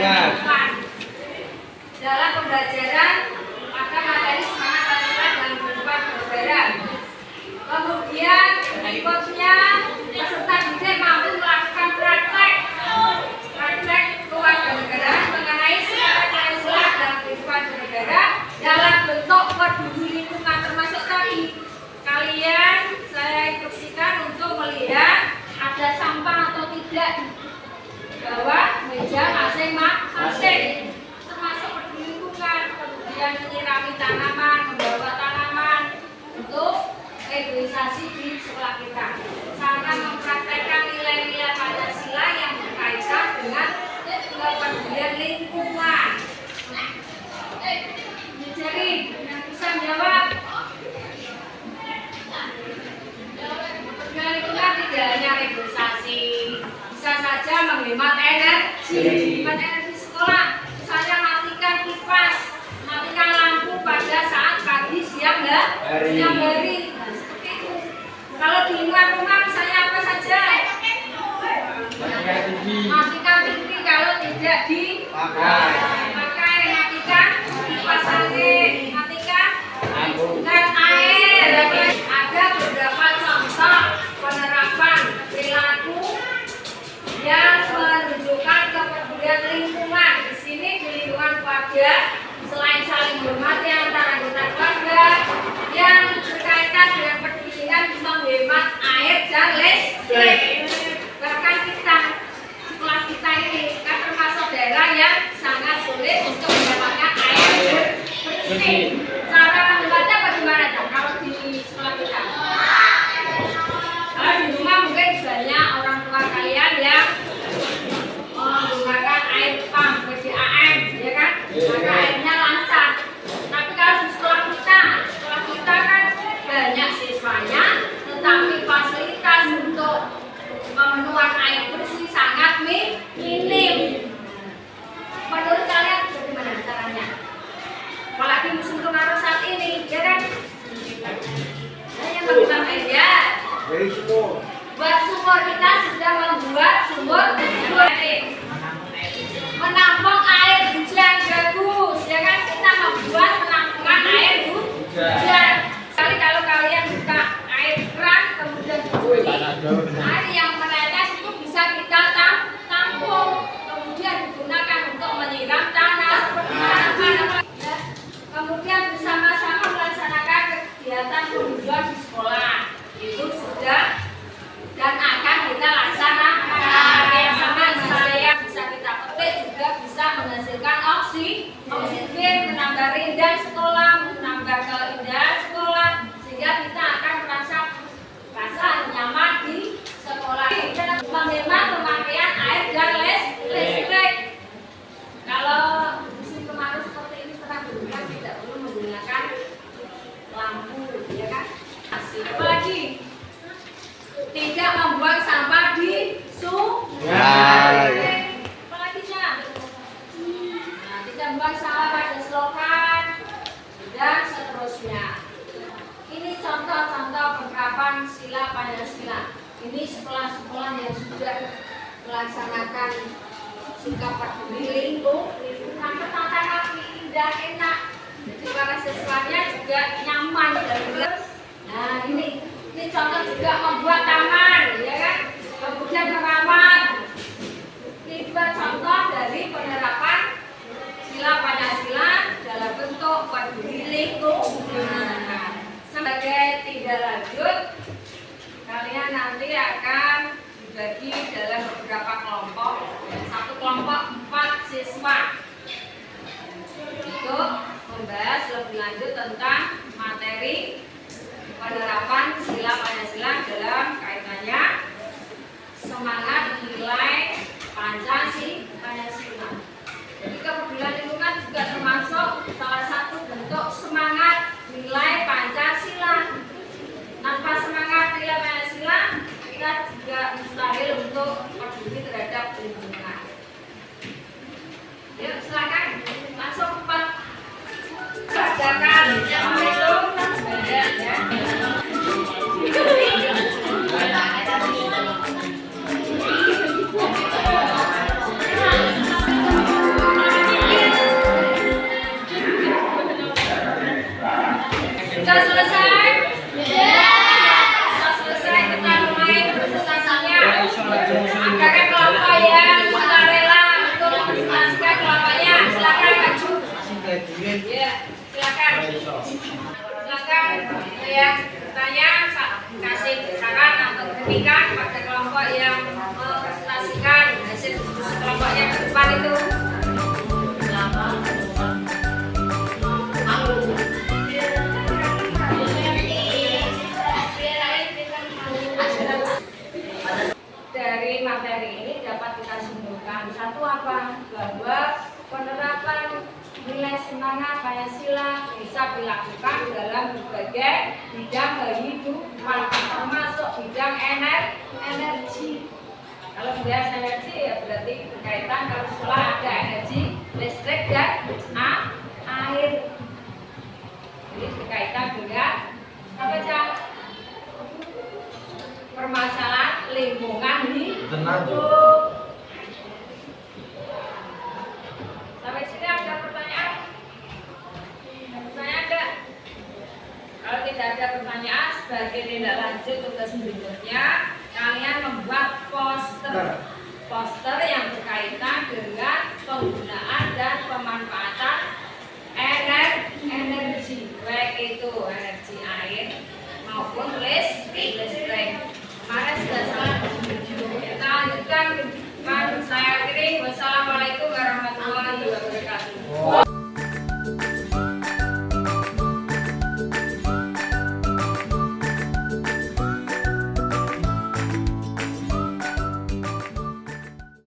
lingkungan. Dalam pembelajaran maka materi semangat Pancasila dalam kehidupan bernegara. Kemudian berikutnya peserta didik mampu melakukan praktek kewarganegaraan mengenai semangat Pancasila dalam kehidupan bernegara dalam bentuk peduli lingkungan, termasuk tadi kalian saya instruksikan untuk melihat ada sampah atau tidak di bawah meja masing-masing, termasuk peduli lingkungan, kemudian menyirami tanaman, membawa tanaman untuk reboisasi di sekolah kita, sama mempraktekkan nilai-nilai Pancasila yang berkaitan dengan kepedulian lingkungan. Jadi yang bisa menjawab kepedulian lingkungan tidak hanya reboisasi, bisa saja menghemat energi sekolah, misalnya matikan kipas, matikan lampu pada saat pagi, siang, hari. Nah, seperti itu. Kalau di luar rumah misalnya apa saja? Matikan TV kalau tidak dipakai, matikan kipas angin, matikan dan air. Ada beberapa contoh penerapan perilaku yang menunjukkan kepedulian lingkungan. Di sini di lingkungan keluarga, selain saling menghormati antara anggota keluarga, yang berkaitan dengan pendidikan menghemat air dan listrik. Bahkan kita, sekolah kita ini kan termasuk daerah yang sangat sulit untuk mendapatkan air bersih. Cara menghematnya bagaimana kalau di sekolah kita? Kalau di rumah mungkin banyak orang tua kalian yang menggunakan air pump PDAM, ya kan? Maka airnya lancar. Tapi kalau di sekolah kita kan banyak siswanya, tetapi fasilitas untuk memenuhi air bersih sangat minim. Menurut kalian bagaimana caranya? Apalagi musim kemarau saat ini, ya kan? Hanya bagaimana ya? Buat sumur, kita sudah membuat sumur menampung air hujan bagus, ya kan? Kita membuat penampungan air hujan. Kali kalau kalian buka air keran kemudian air yang menetes itu bisa kita tampung, kemudian digunakan untuk menyiram tanah seperti tanaman. Kemudian bersama-sama melaksanakan kegiatan penghijauan di sekolah itu sudah dan akan kita laksanakan. Yang sama saya bisa kita petik juga bisa menghasilkan oksigen, menambah rindang sekolah, menambah keindahan sekolah, sehingga kita akan merasa nyaman di sekolah. Menghemat pemakaian air dan listrik. Kalau musim kemarau seperti ini pernah berbulan tidak perlu menggunakan lampu, ya kan? Apalagi tidak membuang sampah di sungai. Apalagi tidak membuang sampah pada selokan dan seterusnya. Ini contoh-contoh penerapan sila Pancasila. Ini sekolah-sekolah yang sudah melaksanakan sikap peduli lingkungan, tertata rapi, indah, enak. Jadi para siswanya juga nyaman dan belajar. Nah ini contoh juga membuat taman, ya kan? Kemudian merawat. Ini dua contoh dari penerapan sila Pancasila dalam bentuk peduli lingkungan. Sebagai tindak lanjut, kalian nanti akan dibagi dalam beberapa kelompok. Satu kelompok 4 siswa untuk membahas lebih lanjut tentang materi penerapan sila Pancasila dalam kaitannya semangat nilai Pancasila. Jadi kepedulian lingkungan juga termasuk salah satu bentuk semangat nilai Pancasila. Tanpa semangat nilai Pancasila, kita juga mustahil untuk bahwa penerapan nilai semangat Pancasila bisa dilakukan dalam berbagai bidang kehidupan, termasuk bidang energi. Kalau biasa energi ya berarti berkaitan kalau sekolah ada energi listrik dan air. Jadi berkaitan dengan apa saja? Permasalahan lingkungan hidup. Sampai sini ada pertanyaan? Pertanyaan enggak? Kalau tidak ada pertanyaan, sebagai tindak lanjut tugas berikutnya, kalian membuat poster yang berkaitan dengan penggunaan dan pemanfaatan energi, baik itu energi air maupun listrik. Kemarin sudah salah. Kita lanjutkan